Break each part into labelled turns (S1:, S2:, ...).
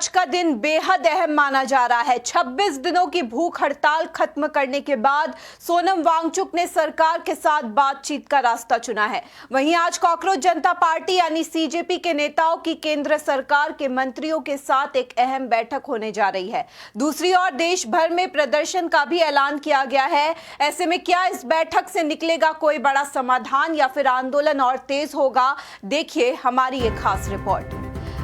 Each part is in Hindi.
S1: आज का दिन बेहद अहम माना जा रहा है। 26 दिनों की भूख हड़ताल खत्म करने के बाद सोनम वांगचुक ने सरकार के साथ बातचीत का रास्ता चुना है। वहीं आज कॉकरोच जनता पार्टी यानी सीजेपी के नेताओं की केंद्र सरकार के मंत्रियों के साथ एक अहम बैठक होने जा रही है। दूसरी ओर देश भर में प्रदर्शन का भी ऐलान किया गया है। ऐसे में क्या इस बैठक से निकलेगा कोई बड़ा समाधान या फिर आंदोलन और तेज होगा? देखिए हमारी एक खास रिपोर्ट।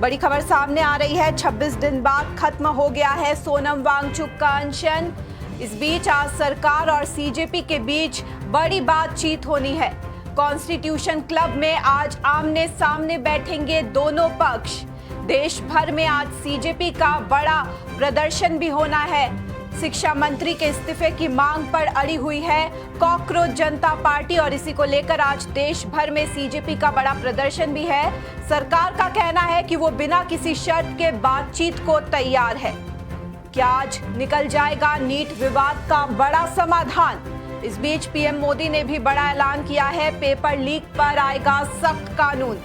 S1: बड़ी खबर सामने आ रही है। 26 दिन बाद खत्म हो गया है सोनम वांगचुक का अनशन। इस बीच आज सरकार और सीजेपी के बीच बड़ी बातचीत होनी है। कॉन्स्टिट्यूशन क्लब में आज आमने सामने बैठेंगे दोनों पक्ष। देश भर में आज सीजेपी का बड़ा प्रदर्शन भी होना है। शिक्षा मंत्री के इस्तीफे की मांग पर अड़ी हुई है कॉकरोच जनता पार्टी और इसी को लेकर आज देश भर में सीजेपी का बड़ा प्रदर्शन भी है। सरकार का कहना है कि वो बिना किसी शर्त के बातचीत को तैयार है। क्या आज निकल जाएगा नीट विवाद का बड़ा समाधान? इस बीच पीएम मोदी ने भी बड़ा ऐलान किया है, पेपर लीक पर आएगा सख्त कानून।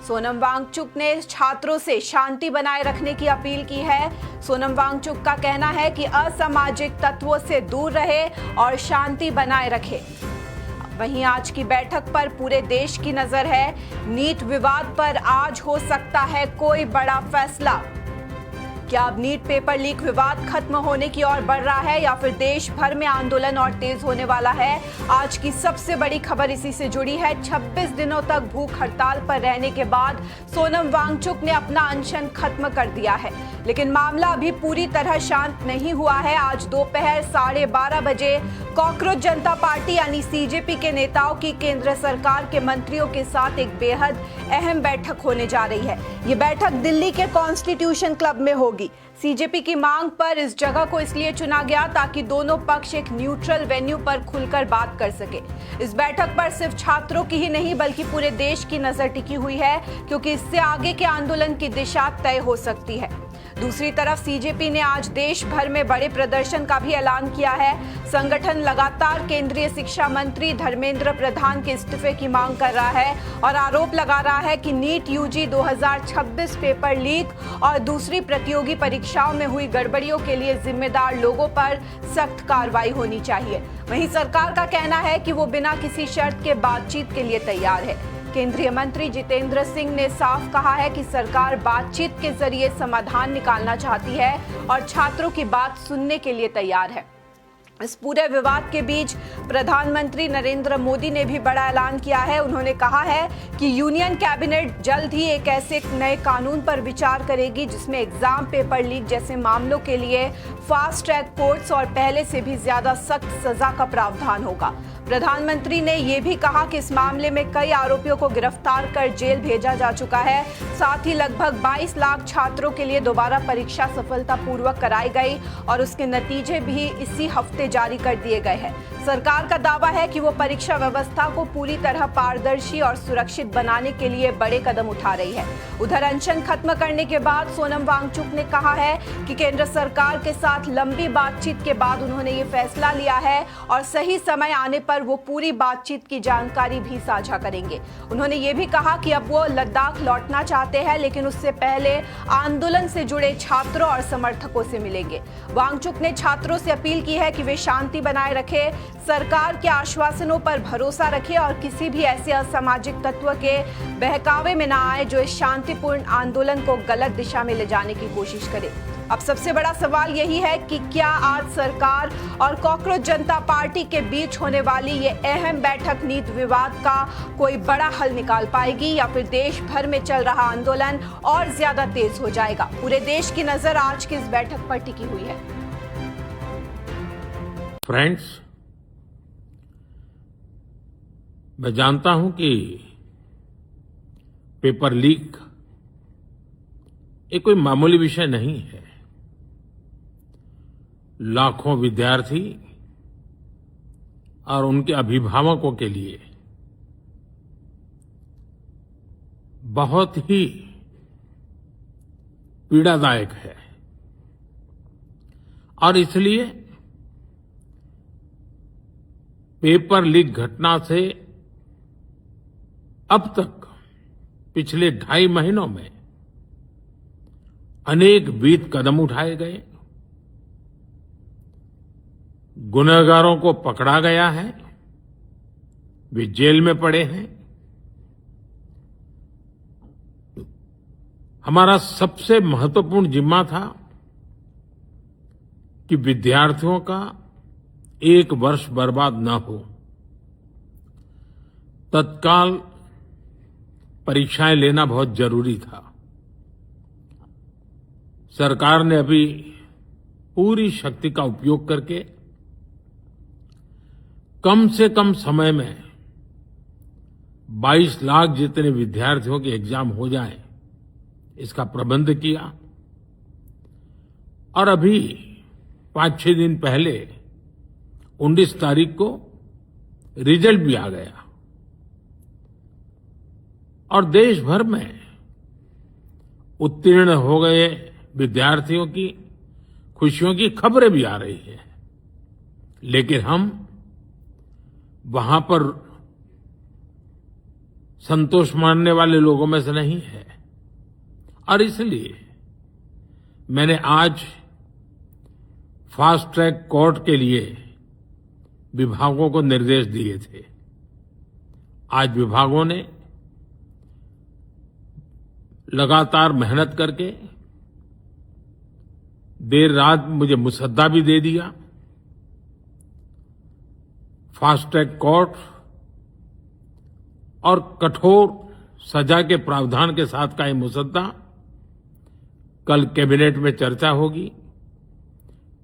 S1: सोनम वांगचुक ने छात्रों से शांति बनाए रखने की अपील की है। सोनम वांगचुक का कहना है कि असामाजिक तत्वों से दूर रहे और शांति बनाए रखे। वहीं आज की बैठक पर पूरे देश की नजर है। नीट विवाद पर आज हो सकता है कोई बड़ा फैसला। क्या अब नीट पेपर लीक विवाद खत्म होने की ओर बढ़ रहा है या फिर देश भर में आंदोलन और तेज होने वाला है? आज की सबसे बड़ी खबर इसी से जुड़ी है। 26 दिनों तक भूख हड़ताल पर रहने के बाद सोनम वांगचुक ने अपना अनशन खत्म कर दिया है, लेकिन मामला अभी पूरी तरह शांत नहीं हुआ है। आज दोपहर 12:30 बजे कॉकरोच जनता पार्टी यानी सीजेपी के नेताओं की केंद्र सरकार के मंत्रियों के साथ एक बेहद अहम बैठक होने जा रही है। ये बैठक दिल्ली के कॉन्स्टिट्यूशन क्लब में होगी। सीजेपी की मांग पर इस जगह को इसलिए चुना गया ताकि दोनों पक्ष एक न्यूट्रल वेन्यू पर खुलकर बात कर सके। इस बैठक पर सिर्फ छात्रों की ही नहीं बल्कि पूरे देश की नजर टिकी हुई है, क्योंकि इससे आगे के आंदोलन की दिशा तय हो सकती है। दूसरी तरफ सीजेपी ने आज देश भर में बड़े प्रदर्शन का भी ऐलान किया है। संगठन लगातार केंद्रीय शिक्षा मंत्री धर्मेंद्र प्रधान के इस्तीफे की मांग कर रहा है और आरोप लगा रहा है कि नीट यूजी 2026 पेपर लीक और दूसरी प्रतियोगी परीक्षाओं में हुई गड़बड़ियों के लिए जिम्मेदार लोगों पर सख्त कार्रवाई होनी चाहिए। वहीं सरकार का कहना है कि वो बिना किसी शर्त के बातचीत के लिए तैयार है। केंद्रीय मंत्री जितेंद्र सिंह ने साफ कहा है कि सरकार बातचीत के जरिए समाधान निकालना चाहती है और छात्रों की बात सुनने के लिए तैयार है। इस पूरे विवाद के बीच प्रधानमंत्री नरेंद्र मोदी ने भी बड़ा ऐलान किया है। उन्होंने कहा है कि यूनियन कैबिनेट जल्द ही एक ऐसे नए कानून पर विचार करेगी जिसमें एग्जाम पेपर लीक जैसे मामलों के लिए फास्ट ट्रैक कोर्ट्स और पहले से भी ज्यादा सख्त सजा का प्रावधान होगा। प्रधानमंत्री ने यह भी कहा कि इस मामले में कई आरोपियों को गिरफ्तार कर जेल भेजा जा चुका है। साथ ही लगभग 22 लाख छात्रों के लिए दोबारा परीक्षा सफलतापूर्वक कराई गई और उसके नतीजे भी इसी हफ्ते जारी कर दिए गए हैं। सरकार का दावा है कि वो परीक्षा व्यवस्था को पूरी तरह पारदर्शी और सुरक्षित बनाने के लिए बड़े कदम उठा रही है। उधर अनशन खत्म करने के बाद सोनम वांगचुक ने कहा है कि केंद्र सरकार के साथ लंबी बातचीत के बाद उन्होंने ये फैसला लिया है और सही समय आने पर वो पूरी बातचीत की जानकारी भी साझा करेंगे। उन्होंने ये भी कहा कि अब वो लद्दाख लौटना चाहते हैं, लेकिन उससे पहले आंदोलन से जुड़े छात्रों और समर्थकों से मिलेंगे। वांगचुक ने छात्रों से अपील की है कि वे शांति बनाए रखे, सरकार के आश्वासनों पर भरोसा रखे और किसी भी ऐसे असामाजिक तत्व के बहकावे में ना आए जो इस शांतिपूर्ण आंदोलन को गलत दिशा में ले जाने की कोशिश करे। अब सबसे बड़ा सवाल यही है कि क्या आज सरकार और कॉकरोच जनता पार्टी के बीच होने वाली ये अहम बैठक नीट विवाद का कोई बड़ा हल निकाल पाएगी या फिर देश भर में चल रहा आंदोलन और ज्यादा तेज हो जाएगा? पूरे देश की नजर आज की इस बैठक पर टिकी हुई है।
S2: फ्रेंड्स, मैं जानता हूं कि पेपर लीक ये कोई मामूली विषय नहीं है। लाखों विद्यार्थी और उनके अभिभावकों के लिए बहुत ही पीड़ादायक है और इसलिए पेपर लीक घटना से अब तक पिछले 2.5 महीनों में अनेक विध कदम उठाए गए, गुनहगारों को पकड़ा गया है, वे जेल में पड़े हैं। हमारा सबसे महत्वपूर्ण जिम्मा था कि विद्यार्थियों का एक वर्ष बर्बाद न हो। तत्काल परीक्षाएं लेना बहुत जरूरी था। सरकार ने अभी पूरी शक्ति का उपयोग करके कम से कम समय में 22 लाख जितने विद्यार्थियों के एग्जाम हो जाएं, इसका प्रबंध किया। और अभी 5-6 दिन पहले 19 तारीख को रिजल्ट भी आ गया और देश भर में उत्तीर्ण हो गए विद्यार्थियों की खुशियों की खबरें भी आ रही हैं। लेकिन हम वहां पर संतोष मानने वाले लोगों में से नहीं है और इसलिए मैंने आज फास्ट ट्रैक कोर्ट के लिए विभागों को निर्देश दिए थे। आज विभागों ने लगातार मेहनत करके देर रात मुझे मुसद्दा भी दे दिया। फास्ट ट्रैक कोर्ट और कठोर सजा के प्रावधान के साथ का ये मुसद्दा कल कैबिनेट में चर्चा होगी।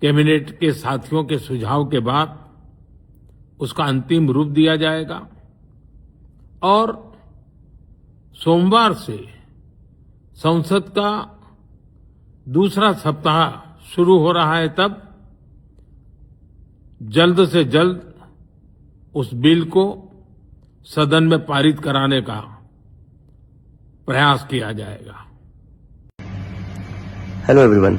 S2: कैबिनेट के साथियों के सुझाव के बाद उसका अंतिम रूप दिया जाएगा और सोमवार से संसद का दूसरा सप्ताह शुरू हो रहा है। तब जल्द से जल्द उस बिल को सदन में पारित कराने का प्रयास किया जाएगा।
S3: हेलो एवरीवन,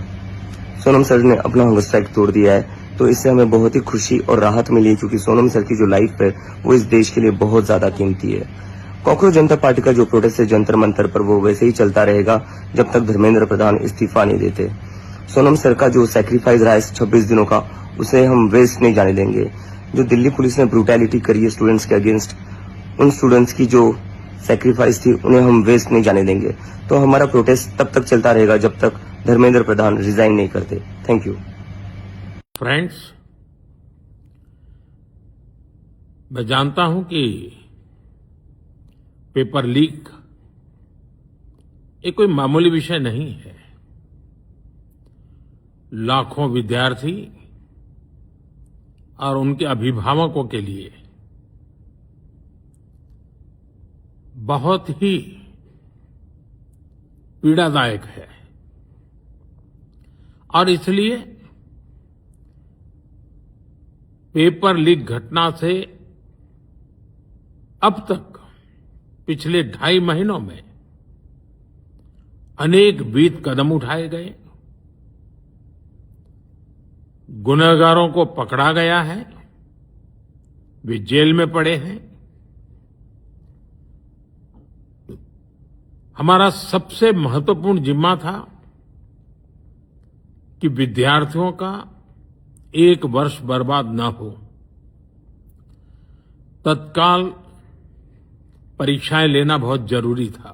S3: सोनम सर ने अपना हंगर स्ट्राइक तोड़ दिया है, तो इससे हमें बहुत ही खुशी और राहत मिली है क्योंकि सोनम सर की जो लाइफ है वो इस देश के लिए बहुत ज्यादा कीमती है। कॉकरोच जनता पार्टी का जो प्रोटेस्ट है जंतर मंतर पर वो वैसे ही चलता रहेगा जब तक धर्मेंद्र प्रधान इस्तीफा नहीं देते। सोनम सर का जो सैक्रिफाइस रहा है 26 दिनों का, उसे हम वेस्ट नहीं जाने देंगे। जो दिल्ली पुलिस ने ब्रूटैलिटी करी है स्टूडेंट्स के अगेंस्ट, उन स्टूडेंट्स की जो सैक्रिफाइस थी उन्हें हम वेस्ट नहीं जाने देंगे। तो हमारा प्रोटेस्ट तब तक चलता रहेगा जब तक धर्मेंद्र प्रधान रिजाइन नहीं करते। Thank you.
S2: फ्रेंड्स, मैं जानता हूं कि पेपर लीक ये कोई मामूली विषय नहीं है। लाखों विद्यार्थी और उनके अभिभावकों के लिए बहुत ही पीड़ादायक है और इसलिए पेपर लीक घटना से अब तक पिछले 2.5 महीनों में अनेक विध कदम उठाए गए, गुनहगारों को पकड़ा गया है, वे जेल में पड़े हैं। हमारा सबसे महत्वपूर्ण जिम्मा था कि विद्यार्थियों का एक वर्ष बर्बाद न हो। तत्काल परीक्षाएं लेना बहुत जरूरी था।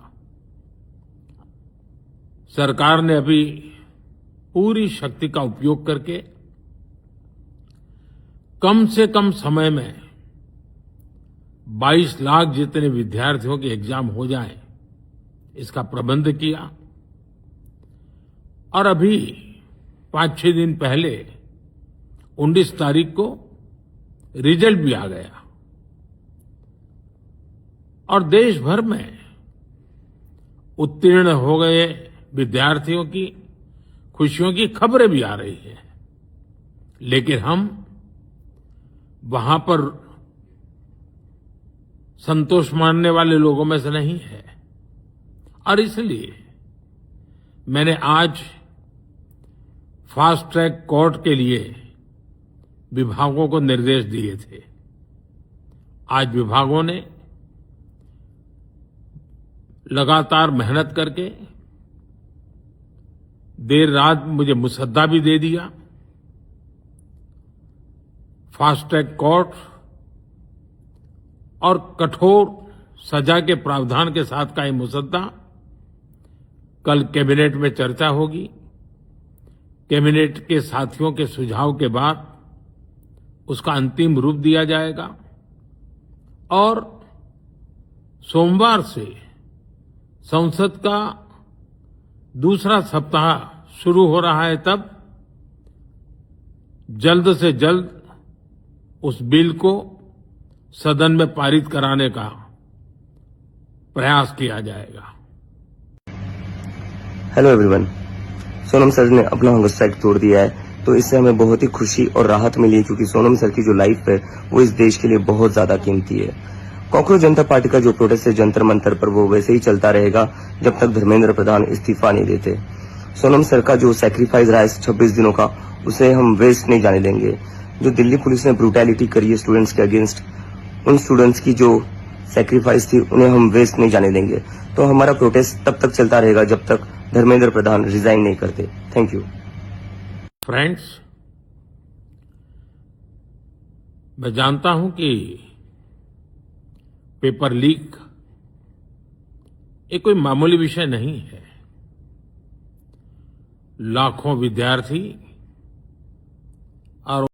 S2: सरकार ने अभी पूरी शक्ति का उपयोग करके कम से कम समय में 22 लाख जितने विद्यार्थियों के एग्जाम हो जाएं, इसका प्रबंध किया। और अभी 5-6 दिन पहले 19 तारीख को रिजल्ट भी आ गया और देश भर में उत्तीर्ण हो गए विद्यार्थियों की खुशियों की खबरें भी आ रही हैं। लेकिन हम वहां पर संतोष मानने वाले लोगों में से नहीं है और इसलिए मैंने आज फास्ट ट्रैक कोर्ट के लिए विभागों को निर्देश दिए थे। आज विभागों ने लगातार मेहनत करके देर रात मुझे मुसद्दा भी दे दिया। फास्ट ट्रैक कोर्ट और कठोर सजा के प्रावधान के साथ का ये मुसद्दा कल कैबिनेट में चर्चा होगी। कैबिनेट के साथियों के सुझाव के बाद उसका अंतिम रूप दिया जाएगा और सोमवार से संसद का दूसरा सप्ताह शुरू हो रहा है, तब जल्द से जल्द उस बिल को सदन में पारित कराने का प्रयास किया जाएगा।
S3: हेलो एवरीवन, सोनम सर ने अपना हंगर स्ट्राइक तोड़ दिया है, तो इससे हमें बहुत ही खुशी और राहत मिली है, क्योंकि सोनम सर की जो लाइफ है वो इस देश के लिए बहुत ज्यादा कीमती है। कॉकरोच जनता पार्टी का जो प्रोटेस्ट है जंतर मंतर पर, वो वैसे ही चलता रहेगा जब तक धर्मेंद्र प्रधान इस्तीफा नहीं देते। सोनम सर का जो सैक्रिफाइस रहा है 26 दिनों का, उसे हम वेस्ट नहीं जाने देंगे। जो दिल्ली पुलिस ने ब्रूटैलिटी करी है स्टूडेंट्स के अगेंस्ट, उन स्टूडेंट्स की जो सैक्रिफाइस थी उन्हें हम वेस्ट नहीं जाने देंगे। तो हमारा प्रोटेस्ट तब तक चलता रहेगा जब तक धर्मेंद्र प्रधान रिजाइन नहीं करते। Thank you.
S2: फ्रेंड्स, मैं जानता हूं कि पेपर लीक ये कोई मामूली विषय नहीं है। लाखों विद्यार्थी और